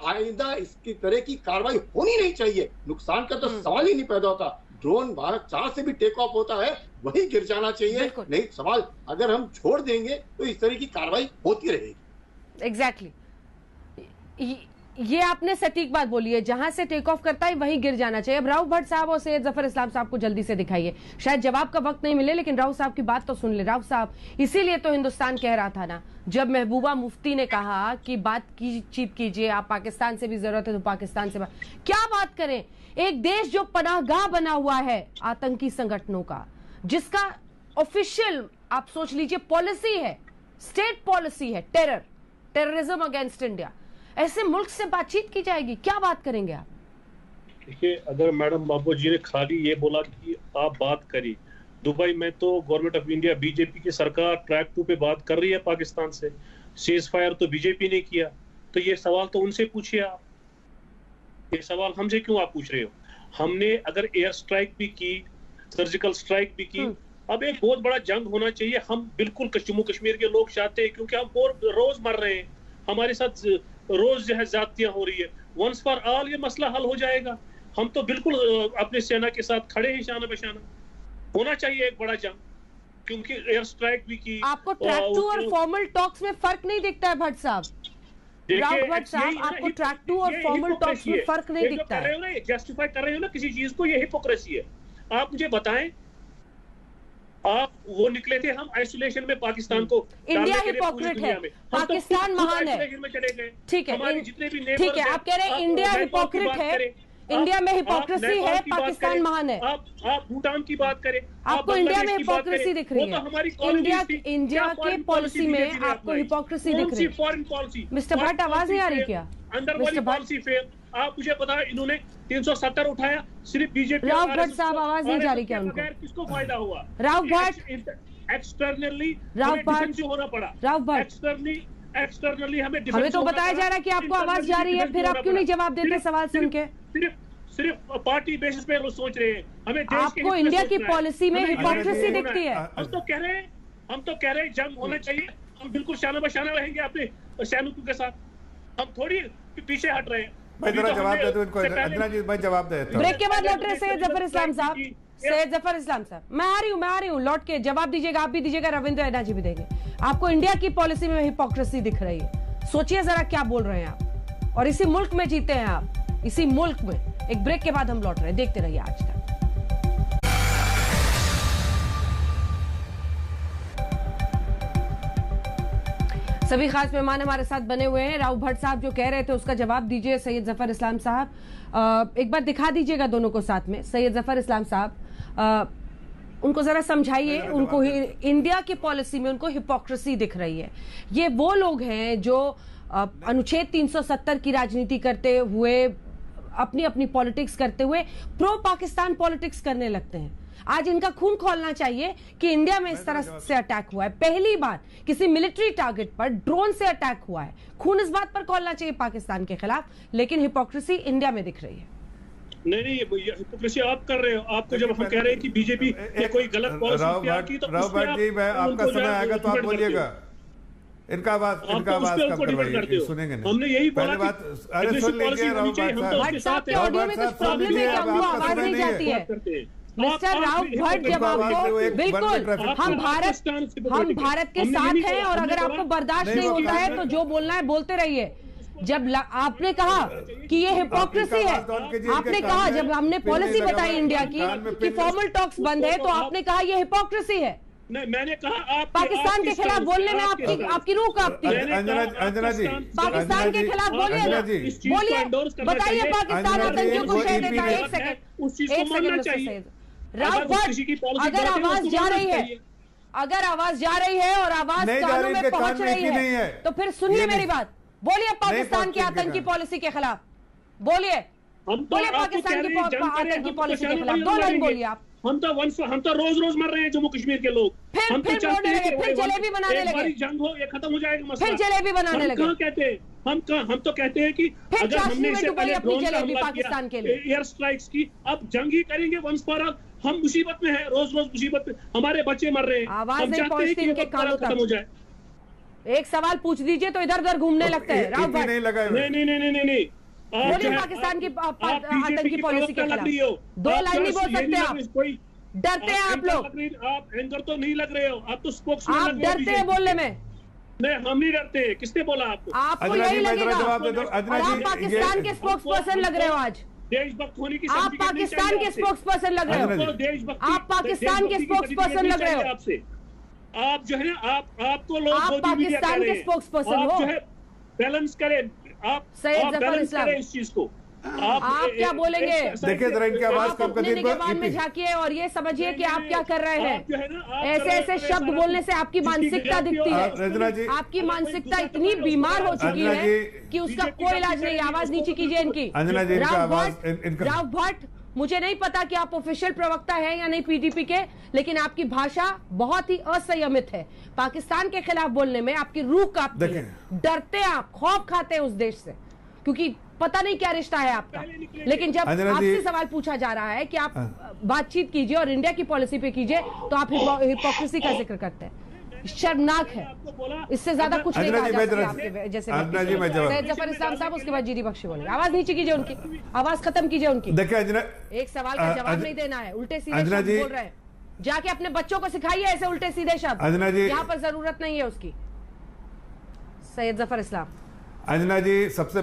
आइंदा इसकी तरह की कार्रवाई होनी नहीं चाहिए, नुकसान का तो सवाल ही नहीं पैदा होता। ड्रोन भारत जहां से भी टेक ऑफ होता है वही गिर जाना चाहिए, नहीं सवाल अगर हम छोड़ देंगे तो इस तरह की कार्रवाई होती रहेगी। एग्जैक्टली ये आपने सटीक बात बोली है, जहां से टेक ऑफ करता है वहीं गिर जाना चाहिए। अब राउफ भट्ट साहब और सैयद जफर इस्लाम साहब को जल्दी से दिखाइए, शायद जवाब का वक्त नहीं मिले, लेकिन राउफ साहब की बात तो सुन ले। राउफ साहब, इसीलिए तो हिंदुस्तान कह रहा था ना, जब महबूबा मुफ्ती ने कहा कि बातचीत कीजिए, आप पाकिस्तान से भी जरूरत है तो पाकिस्तान से क्या बात करें, एक देश जो पनाहगाह बना हुआ है आतंकी संगठनों का, जिसका ऑफिशियल आप सोच लीजिए पॉलिसी है, स्टेट पॉलिसी है, टेररिज्म अगेंस्ट इंडिया, ऐसे मुल्क से बातचीत की जाएगी? क्या बात करेंगे आप? देखिए, अगर मैडम बाबू जी ने खाली ये बोला कि आप बात करिए, दुबई में तो गवर्नमेंट ऑफ इंडिया बीजेपी की सरकार ट्रैक 2 पे बात कर रही है पाकिस्तान से, सीज फायर तो बीजेपी ने किया, तो ये सवाल तो उनसे पूछिए आप, ये सवाल हमसे क्यों आप पूछ रहे हो? हमने अगर एयर स्ट्राइक भी की, सर्जिकल स्ट्राइक भी की, अब एक बहुत बड़ा जंग होना चाहिए। हम बिल्कुल जम्मू कश्मीर के लोग चाहते हैं, क्योंकि हम रोज मर रहे हैं, हमारे साथ रोज जो है ज्यादतियां हो रही है, वंस फॉर ऑल ये मसला हल हो जाएगा। हम तो बिल्कुल अपने सेना के साथ खड़े हैं, शाना बशाना। होना चाहिए एक बड़ा जंग, क्योंकि एयर स्ट्राइक भी की। आपको ट्रैक 2 और फॉर्मल टॉक्स में फर्क नहीं दिखता है भट्ट साहब? राउफ भट्ट साहब, आपको ट्रैक 2 और फॉर्मल टॉक्स में फर्क नहीं दिखता है? जस्टिफाई कर रहे हो ना किसी चीज को, ये हिपोक्रेसी है। आप मुझे बताएं, आप वो निकले थे हम आइसोलेशन में पाकिस्तान को, इंडिया हिपोक्रेट है, पाकिस्तान महान है, ठीक है, ठीक है, आप कह रहे हैं इंडिया हिपोक्रेट है, इंडिया में हिपोक्रेसी है, पाकिस्तान महान है। आप भूटान की बात करें, आपको इंडिया में हिपोक्रेसी दिख रही है? इंडिया के पॉलिसी में आपको हिपोक्रेसी दिख रही है? फॉरेन पॉलिसी मिस्टर भट्ट, आवाज नहीं आ रही क्या? अंदर वाली पॉलिसी फेल। आप मुझे बताओ, इन्होंने 370 उठाया, सिर्फ बीजेपी। राउफ भट्ट साहब, आवाज नहीं जा रही क्या उनको? किसको फायदा हुआ? राउफ भट्ट, एक्सटर्नली राउफ भट्ट होना पड़ा, राउफ भट्ट, एक्सटर्नली हमें तो बताया जा रहा है कि आपको आवाज जा रही है, फिर आप क्यों नहीं जवाब देते सवाल सुन के? सिर्फ पार्टी बेसिस पे सोच रहे हैं, हमें आपको इंडिया की पॉलिसी में हिपोक्रेसी दिखती है। हम तो कह रहे हैं जंग होना चाहिए, हम बिल्कुल शाना बशाना रहेंगे अपने सैनिकों के साथ, हम थोड़ी पीछे हट रहे हैं। मैं जरा जवाब दे दूं इनको, अंजना जी मैं जवाब दे देता हूं। ब्रेक के बाद लौट रहे सैयद जफर इस्लाम साहब। सैयद जफर इस्लाम साहब, मैं आ रही हूँ लौट के जवाब दीजिएगा, आप भी दीजिएगा, रविंद्र रैना जी भी देंगे। आपको इंडिया की पॉलिसी में हिपोक्रेसी दिख रही है, सोचिए जरा क्या बोल रहे हैं आप, और इसी मुल्क में जीते हैं आप, इसी मुल्क में। एक ब्रेक के बाद हम लौट रहे हैं, देखते रहिए आज तक। सभी खास मेहमान हमारे साथ बने हुए हैं। राव भट्ट साहब जो कह रहे थे उसका जवाब दीजिए सैयद जफर इस्लाम साहब। एक बार दिखा दीजिएगा दोनों को साथ में। सैयद जफर इस्लाम साहब, उनको जरा समझाइए, उनको इंडिया की पॉलिसी में उनको हिपोक्रेसी दिख रही है। ये वो लोग हैं जो अनुच्छेद 370 की राजनीति करते हुए, अपनी अपनी पॉलिटिक्स करते हुए प्रो पाकिस्तान पॉलिटिक्स करने लगते हैं। आज इनका खून खोलना चाहिए कि इंडिया में इस तरह से अटैक हुआ है, पहली बार किसी मिलिट्री टारगेट पर ड्रोन से अटैक हुआ है। खून इस बात पर खोलना चाहिए पाकिस्तान के खिलाफ, लेकिन हिपोक्रेसी इंडिया में दिख रही है। नहीं, हिपोक्रेसी आप कर रहे हो। आपको जब हम कह रहे हैं कि बीजेपी ने कोई गलत पॉलिसी की, तो राव भट्ट जी, मैं आपका समय आएगा तो आप बोलिएगा। इनका आवाज कम करवाइए, सुनेंगे नहीं। हमने यही पहले बात, अरे सुन लीजिए राव भट्ट साहब, आवाज नहीं जाती है मिस्टर राव भट्ट। जब आपको बिल्कुल हम भारत के साथ हैं, और अगर आपको बर्दाश्त नहीं होता है तो जो बोलना है बोलते रहिए। जब आपने कहा कि ये हिपोक्रेसी है, आपने कहा, जब हमने पॉलिसी बताई इंडिया की कि फॉर्मल टॉक्स बंद है, तो आपने कहा ये हिपोक्रेसी है। नहीं, मैंने कहा आप पाकिस्तान के खिलाफ बोलने में आपकी रूह कांपती है। अंजना जी, पाकिस्तान के खिलाफ बोलिए ना, बोलिए, बताइए पाकिस्तान आतंकियों को शह देता है। एक सेकंड राव भट्ट, अगर आवाज जा रही है, अगर आवाज जा रही है और आवाज कानों में पहुंच रही है, तो फिर सुनिए मेरी बात, बोलिए पाकिस्तान की आतंकी पॉलिसी के खिलाफ, बोलिए पाकिस्तान की आतंकी पॉलिसी के खिलाफ 2 लाइन बोलिए आप। हम तो रोज मर रहे हैं जम्मू कश्मीर के लोग। फिर जलेबी बनाने लगे, जंग हो, ये खत्म हो जाएगा मसला। फिर जलेबी बनाने लगे। हम तो कहते हैं कि अगर हमने इससे पहले ड्रोन पाकिस्तान के लिए एयर स्ट्राइक्स की, अब जंग ही करेंगे वंस फॉर ऑल। हम मुसीबत में हैं, रोज मुसीबत में, हमारे बच्चे मर रहे हैं। आवाज नहीं पहुंचती इनके कानों तक। खत्म हो जाए। एक सवाल पूछ दीजिए तो इधर उधर घूमने लगते हैं। राव भट्ट नहीं, बोलिए पाकिस्तान की आतंकी पॉलिसी के खिलाफ 2 लाइन नहीं बोल सकते आप। डरते हैं आप लोग। आप एंकर तो नहीं लग रहे हो, आप तो स्पोक्समैन आप डरते हैं बोलने में। नहीं, हम नहीं डरते। किसने बोला आपको? आपको यही लगेगा, और आप पाकिस्तान के स्पोक्स पर्सन लग रहे हो आज। देशभक्त होने की आप पाकिस्तान के स्पोक्स पर्सन लग रहे हो। आप पाकिस्तान के स्पोक्स पर्सन लग रहे हो। आपसे आप जो है आपको लोग आप पाकिस्तान के स्पोक्स पर्सन हो। जो है बैलेंस करें, आप बैलेंस करें इस चीज को। आप क्या बोलेंगे? देखिए जरा इनकी आवाज कम कर दीजिए। निगरान में झांकिए और ये समझिए कि आप क्या कर रहे हैं। ऐसे शब्द बोलने से आपकी मानसिकता दिखती है। आपकी मानसिकता इतनी बीमार हो चुकी है कि उसका कोई इलाज नहीं। आवाज नीचे कीजिए इनकी। राव भट्ट, मुझे नहीं पता कि आप ऑफिशियल प्रवक्ता हैं या नहीं पीडीपी के, लेकिन आपकी भाषा बहुत ही असंयमित है। पाकिस्तान के खिलाफ बोलने में आपकी रूह कांपती है। डरते हैं आप, खौफ खाते हैं उस देश से, क्योंकि पता नहीं क्या रिश्ता है आपका। लेकिन जब आपसे सवाल पूछा जा रहा है कि आप बातचीत कीजिए और इंडिया की पॉलिसी पे कीजिए, तो आप हिपोक्रेसी का जिक्र करते हैं। शर्मनाक है, इससे ज्यादा कुछ नहीं कहा जा सकता आपके जैसे। सैयद जफर इस्लाम साहब, उसके बाद जीडी बख्शी बोलेंगे। आवाज नीचे कीजिए उनकी, आवाज खत्म कीजिए उनकी। एक सवाल का जवाब नहीं देना है, उल्टे सीधे शब्द बोल रहे हैं। जाके अपने बच्चों को सिखाइए ऐसे उल्टे सीधे शब्द, यहाँ पर जरूरत नहीं है उसकी। सैयद जफर इस्लाम। अंजना जी सबसे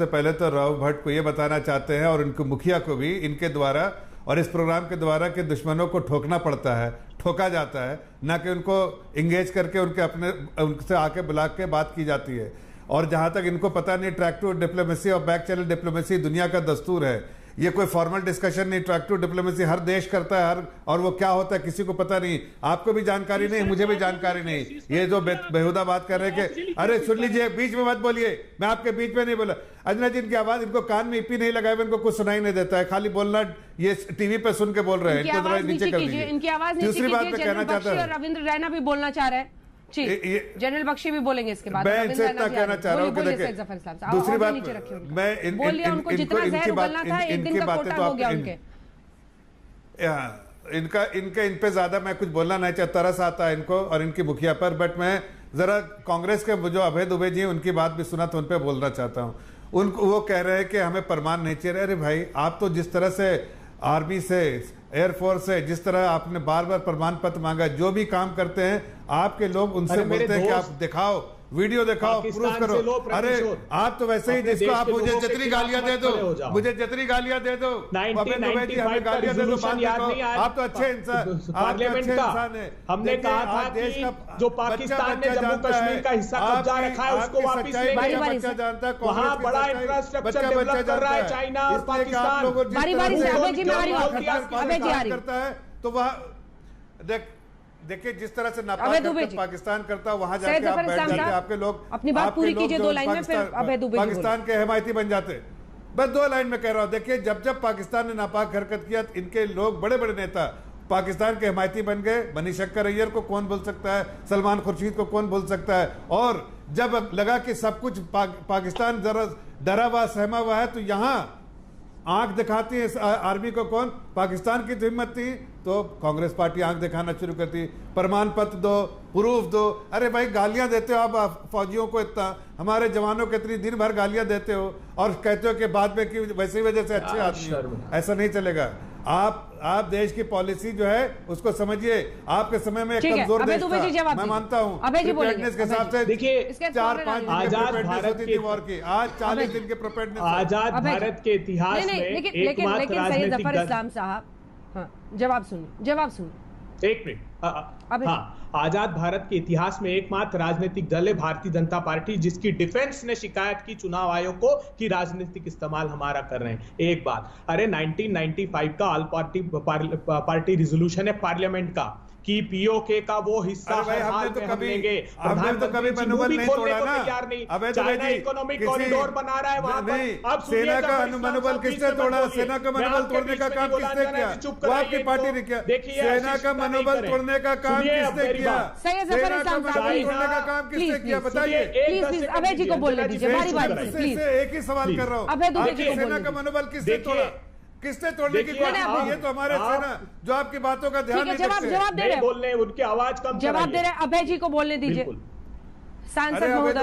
पहले तो राव भट्ट को ये बताना चाहते हैं, और इनके मुखिया को भी, इनके द्वारा और इस प्रोग्राम के द्वारा कि दुश्मनों को ठोकना पड़ता है, ठोका जाता है, ना कि उनको इंगेज करके उनसे आके बुला के बात की जाती है। और जहां तक इनको पता नहीं, ट्रैक टू डिप्लोमेसी और बैक चैनल डिप्लोमेसी दुनिया का दस्तूर है। ये कोई फॉर्मल डिस्कशन नहीं, ट्रैक टू डिप्लोमेसी हर देश करता है, और वो क्या होता है किसी को पता नहीं। आपको भी जानकारी नहीं, मुझे भी जानकारी नहीं। ये जो बेहुदा बात कर रहे हैं कि अरे सुन लीजिए, बीच में मत बोलिए, मैं आपके बीच में नहीं बोला। अंजना जी, इनकी आवाज, इनको कान में ईपी नहीं लगाए, इनको कुछ सुनाई नहीं देता है, खाली बोलना ये टीवी पे सुन के बोल रहे हैं। इनको जरा नीचे कर दीजिए। इनकी आवाज दूसरी बात मैं कहना चाहता हूँ, रविंद्र रैना भी बोलना चाह रहे हैं। जनरल बख्शी भी बोलेंगे इसके बाद। मैं इनसे इतना कहना चाह रहा हूँ कि देखिए, दूसरी बात मैं इन पे ज्यादा मैं कुछ बोलना नहीं चाहता, तरस आता है इनको और इनकी मुखिया पर, बट मैं जरा कांग्रेस के जो अभय दुबे जी उनकी बात भी सुना तो उन पे बोलना चाहता हूँ। उनको वो कह रहे हैं कि हमें प्रमाण नहीं चाहिए। अरे भाई, आप तो जिस तरह से आर्मी से, एयरफोर्स से, जिस तरह आपने बार बार प्रमाण पत्र मांगा, जो भी काम करते हैं आपके लोग उनसे बोलते हैं कि आप दिखाओ, वीडियो दिखाओ, प्रूफ करो। अरे आप तो वैसे ही, जिसको आप मुझे जितनी गालियां दे दो, मुझे जितनी गालियां दे दो, हमें गालियां दे दो, आप तो अच्छे इंसान, पार्लियामेंट का हमने कहा था कि जो पाकिस्तान ने जम्मू कश्मीर का हिस्सा कब्जा रखा है उसको वापस लेंगे। वहाँ बड़ा इंफ्रास्ट्रक्चर डेवलप कर रहा है चाइना और पाकिस्तान। बारी-बारी से अभय जी, मैं आ रही हूं, करता है तो वहाँ देखिए जिस तरह से नापाक पाकिस्तान करता है, वहां जाके आप बैठ जाते, आपके लोग अपनी बात पूरी कीजिए 2 लाइन में, फिर अभय दुबे पाकिस्तान के हिमायती बन जाते। बस 2 लाइन में कह रहा हूं, देखिए जब पाकिस्तान ने नापाक हरकत किया, इनके लोग बड़े बड़े नेता पाकिस्तान के हिमायती बन गए। मनी शक्कर अय्यर को कौन भूल सकता है, सलमान खुर्शीद को कौन भूल सकता है। और जब लगा कि सब कुछ पाकिस्तान जरा डरा हुआ सहमा हुआ है, तो यहां आंख दिखाती है आर्मी को कौन? पाकिस्तान की हिम्मत थी तो कांग्रेस पार्टी आंख दिखाना शुरू करती, प्रमाण पत्र दो, प्रूफ दो। अरे भाई, गालियां देते हो आप फौजियों को, इतना हमारे जवानों को इतनी दिन भर गालियां देते हो और कहते हो कि बाद में कि वैसी वजह से अच्छे आदमी हो। ऐसा नहीं चलेगा। आप देश की पॉलिसी जो है उसको समझिए। आपके समय में एक कमजोर देश था, मैं मानता हूँ, प्रिपेयर्डनेस के हिसाब से देखिए 4-5 आजाद भारत की वॉर की, आज 40 दिन के प्रिपेयर्डनेस। आजाद भारत के इतिहास में लेकिन सैयद जफर इस्लाम साहब, हाँ, जवाब सुनिए। एक मिनट। हाँ, आजाद भारत के इतिहास में एकमात्र राजनीतिक दल है भारतीय जनता पार्टी, जिसकी डिफेंस ने शिकायत की चुनाव आयोग को कि राजनीतिक इस्तेमाल हमारा कर रहे हैं। एक बात, अरे 1995 का ऑल पार्टी रिजोल्यूशन है पार्लियामेंट का कि पीओके का वो हिस्सा हमने तो कभी मनोबल नहीं तोड़ा ना। अब चाइना इकोनॉमिक कॉरिडोर बना रहा है वहां पर। अब सेना का मनोबल किसने तोड़ा? सेना का मनोबल तोड़ने का काम किसने किया? वो आपकी पार्टी ने किया। सेना का मनोबल तोड़ने का काम किसने किया? सेना का मनोबल तोड़ने का काम किसने किया? बताइए। प्लीज अभय जी को बोलने दीजिए बारी-बारी से, प्लीज। एक ही सवाल कर रहा हूँ, सेना का मनोबल किसने तोड़ा? किसने तोड़ने की कोशिश की? ये तो हमारे सेना जो आपकी बातों का ध्यान नहीं रखते। जवाब दे रहे हैं, बोलने उनकी आवाज कम, जवाब दे रहे हैं। अभय जी को बोलने दीजिए। सांसद महोदय,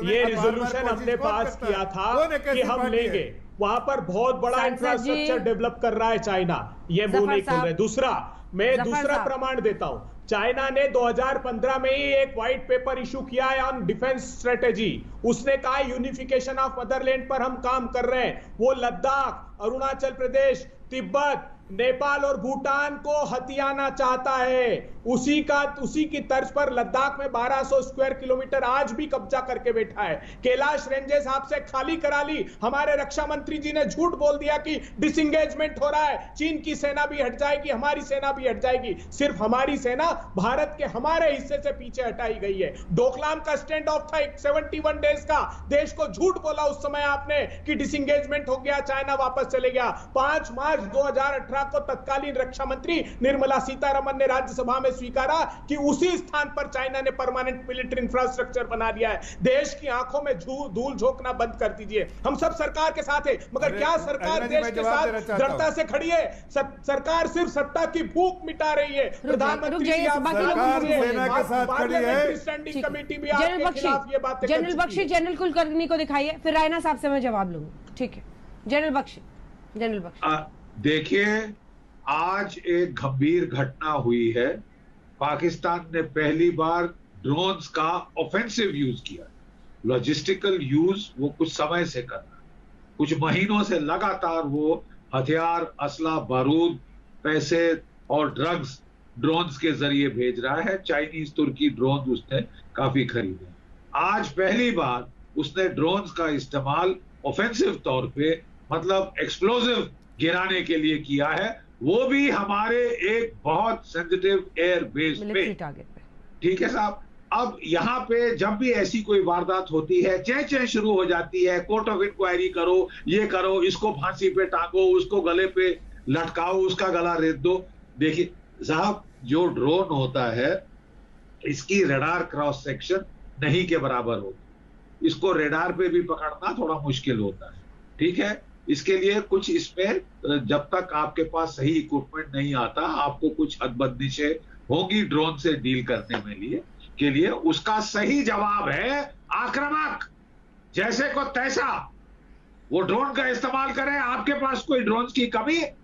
ये रिजोल्यूशन हमने पास किया था कि हम लेंगे। वहां पर बहुत बड़ा इंफ्रास्ट्रक्चर डेवलप कर रहा है चाइना, ये मुंह नहीं खोल रहे। दूसरा, मैं दूसरा प्रमाण देता हूं। चाइना ने 2015 में ही एक व्हाइट पेपर इशू किया है ऑन डिफेंस स्ट्रेटेजी। उसने कहा यूनिफिकेशन ऑफ मदरलैंड पर हम काम कर रहे हैं। वो लद्दाख, अरुणाचल प्रदेश, तिब्बत, नेपाल और भूटान को हथियाना चाहता है। उसी की तर्ज पर लद्दाख में 1200 स्क्वायर किलोमीटर आज भी कब्जा करके बैठा है। कैलाश रेंजेस आपसे खाली करा ली। हमारे रक्षा मंत्री जी ने झूठ बोल दिया कि डिसएंगेजमेंट हो रहा है, चीन की सेना भी हट जाएगी, हमारी सेना भी हट जाएगी। सिर्फ हमारी सेना भारत के हमारे हिस्से से पीछे हटाई गई है। डोकलाम का स्टैंड ऑफ था 71 डेज का। देश को झूठ बोला उस समय आपने कि डिसएंगेजमेंट हो गया, चाइना वापस चले गया। 5 मार्च 2018 को तत्कालीन रक्षा मंत्री निर्मला सीतारमण ने राज्यसभा में स्वीकारा कि उसी स्थान पर चाइना ने परमानेंट मिलिट्री इंफ्रास्ट्रक्चर बना दिया है। देश की आंखों में धूल झोंकना बंद कर दीजिए। हम सब सरकार के साथ है, मगर क्या सरकार देश के साथ दृढ़ता से खड़ी है? सरकार सिर्फ सत्ता की भूख मिटा रही है। प्रधानमंत्री सेना के साथ खड़ी है। स्टैंडिंग कमेटी भी आपके खिलाफ ये बातें। जनरल बख्शी, जनरल कुलकर्णी को दिखाइए, फिर रायना साहब से मैं जवाब लूंगा। ठीक है, जनरल बख्शी। देखिए, आज एक गंभीर घटना हुई है। पाकिस्तान ने पहली बार ड्रोन्स का ऑफेंसिव यूज किया। लॉजिस्टिकल यूज वो कुछ समय से कर रहा है, कुछ महीनों से लगातार वो हथियार, असला, बारूद, पैसे और ड्रग्स ड्रोन्स के जरिए भेज रहा है। चाइनीज, तुर्की ड्रोन उसने काफी खरीदे। आज पहली बार उसने ड्रोन्स का इस्तेमाल ऑफेंसिव तौर पे, मतलब एक्सप्लोजिव गिराने के लिए किया है, वो भी हमारे एक बहुत सेंसिटिव एयर बेस पे। ठीक है साहब। अब यहाँ पे जब भी ऐसी कोई वारदात होती है, चें शुरू हो जाती है, कोर्ट ऑफ इंक्वायरी करो, ये करो, इसको फांसी पे टांगो, उसको गले पे लटकाओ, उसका गला रेत दो। देखिए साहब, जो ड्रोन होता है इसकी रडार क्रॉस सेक्शन नहीं के बराबर होती। इसको रडार पे भी पकड़ना थोड़ा मुश्किल होता है। ठीक है, इसके लिए कुछ इसमें जब तक आपके पास सही इक्विपमेंट नहीं आता, आपको कुछ हदबंदिशें होगी ड्रोन से डील करने में के लिए। उसका सही जवाब है आक्रामक। जैसे को तैसा वो ड्रोन का इस्तेमाल करें। आपके पास कोई ड्रोन की कमी है,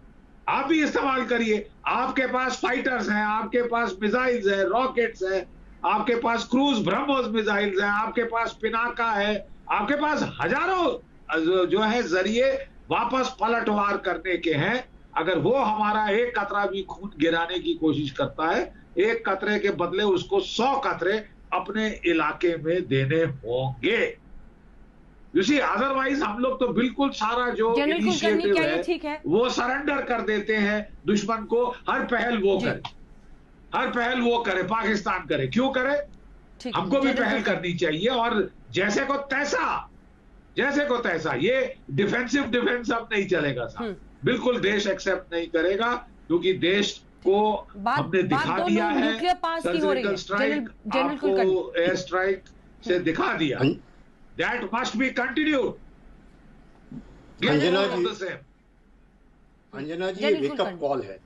आप भी इस्तेमाल करिए। आपके पास फाइटर्स हैं, आपके पास मिसाइल्स हैं, रॉकेट्स हैं, आपके पास क्रूज ब्रह्मोस मिसाइल्स हैं, आपके पास पिनाका है, आपके पास हजारों जो है जरिए वापस पलटवार करने के हैं। अगर वो हमारा एक कतरा भी खून गिराने की कोशिश करता है, एक कतरे के बदले उसको 100 कतरे अपने इलाके में देने होंगे। अदरवाइज हम लोग तो बिल्कुल सारा जो इनिशिएटिव है वो सरेंडर कर देते हैं दुश्मन को। हर पहल वो करे, हर पहल वो करे, पाकिस्तान करे। क्यों करे? हमको भी पहल करनी चाहिए। और जैसे को तैसा ये डिफेंसिव डिफेंस अब नहीं चलेगा साहब, बिल्कुल देश एक्सेप्ट नहीं करेगा, क्योंकि देश को हमने दिखा दिया है। सर्जिकल स्ट्राइक आपको एयर स्ट्राइक से दिखा दिया। That must be continued. Anjana जी, ये वेकअप कॉल है,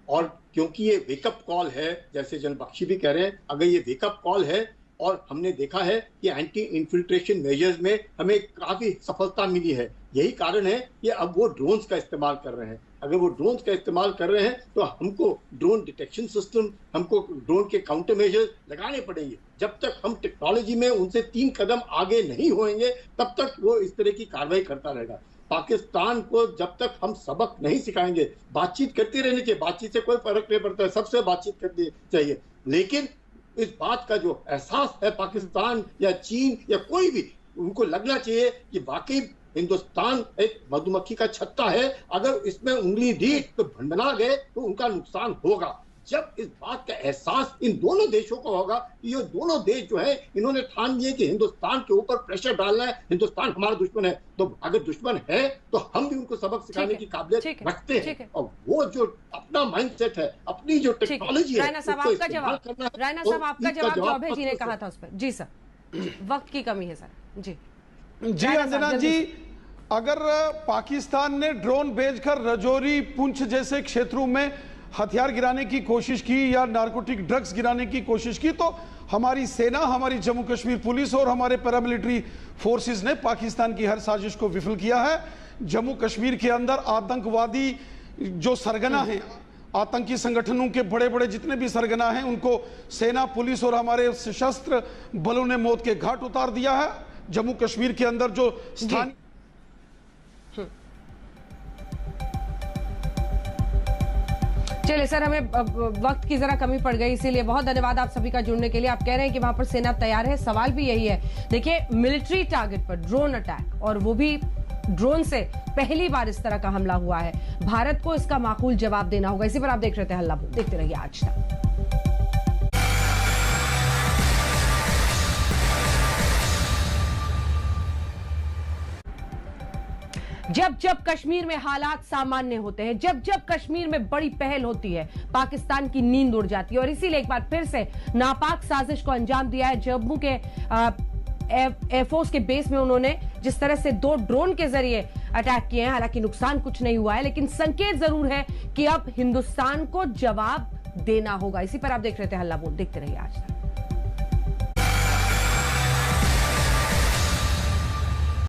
और क्योंकि ये वेकअप कॉल है, जैसे जनबख्शी भी कह रहे हैं, अगर ये वेकअप कॉल है और हमने देखा है कि एंटी इन्फिल्ट्रेशन मेजर्स में हमें काफी सफलता मिली है, यही कारण है कि अब वो ड्रोन्स का इस्तेमाल कर रहे हैं। अगर वो ड्रोन्स का इस्तेमाल कर रहे हैं तो हमको ड्रोन डिटेक्शन सिस्टम, हमको ड्रोन के काउंटर मेजर्स लगाने पड़ेंगे। जब तक हम टेक्नोलॉजी में उनसे 3 कदम आगे नहीं होंगे तब तक वो इस तरह की कार्रवाई करता रहेगा। पाकिस्तान को जब तक हम सबक नहीं सिखाएंगे, बातचीत करते रहने चाहिए, बातचीत से कोई फर्क नहीं पड़ता है, सबसे बातचीत करनी चाहिए, लेकिन इस बात का जो एहसास है पाकिस्तान या चीन या कोई भी, उनको लगना चाहिए कि वाकई हिंदुस्तान एक मधुमक्खी का छत्ता है, अगर इसमें उंगली दी तो भंडना गए तो उनका नुकसान होगा। जब इस बात का एहसास इन दोनों देशों को होगा कि ये दोनों देश जो है इन्होंने ठान लिए कि हिंदुस्तान के ऊपर प्रेशर डालना है, हिंदुस्तान हमारा दुश्मन है, तो अगर दुश्मन है तो हम भी उनको सबक सिखाने की काबिलियत रखते हैं। और वो जो अपना माइंडसेट है, अपनी जो टेक्नोलॉजी है, रायना साहब आपका जवाब जो अभय जी ने कहा था उस पर। जी सर, वक्त की कमी है सर। जी अंजना जी, अगर पाकिस्तान ने ड्रोन भेजकर रजौरी, पुंछ जैसे क्षेत्रों में हथियार गिराने की कोशिश की या नारकोटिक ड्रग्स गिराने की कोशिश की, तो हमारी सेना, हमारी जम्मू कश्मीर पुलिस और हमारे पैरामिलिट्री फोर्सेस ने पाकिस्तान की हर साजिश को विफल किया है। जम्मू कश्मीर के अंदर आतंकवादी जो सरगना हैं, आतंकी संगठनों के बड़े बड़े जितने भी सरगना हैं, उनको सेना, पुलिस और हमारे सशस्त्र बलों ने मौत के घाट उतार दिया है। जम्मू कश्मीर के अंदर जो स्थानीय चलिए सर, हमें वक्त की जरा कमी पड़ गई, इसीलिए बहुत धन्यवाद आप सभी का जुड़ने के लिए। आप कह रहे हैं कि वहां पर सेना तैयार है, सवाल भी यही है। देखिए, मिलिट्री टारगेट पर ड्रोन अटैक, और वो भी ड्रोन से पहली बार इस तरह का हमला हुआ है। भारत को इसका माकूल जवाब देना होगा। इसी पर आप देख रहे थे हल्ला बोल, देखते रहिए आज तक। जब जब कश्मीर में हालात सामान्य होते हैं, जब जब कश्मीर में बड़ी पहल होती है, पाकिस्तान की नींद उड़ जाती है। और इसीलिए एक बार फिर से नापाक साजिश को अंजाम दिया है। जम्मू के एयरफोर्स के बेस में उन्होंने जिस तरह से 2 ड्रोन के जरिए अटैक किए हैं, हालांकि नुकसान कुछ नहीं हुआ है, लेकिन संकेत जरूर है कि अब हिंदुस्तान को जवाब देना होगा। इसी पर आप देख रहे थे हल्ला बोल, देखते रहिए आज तक।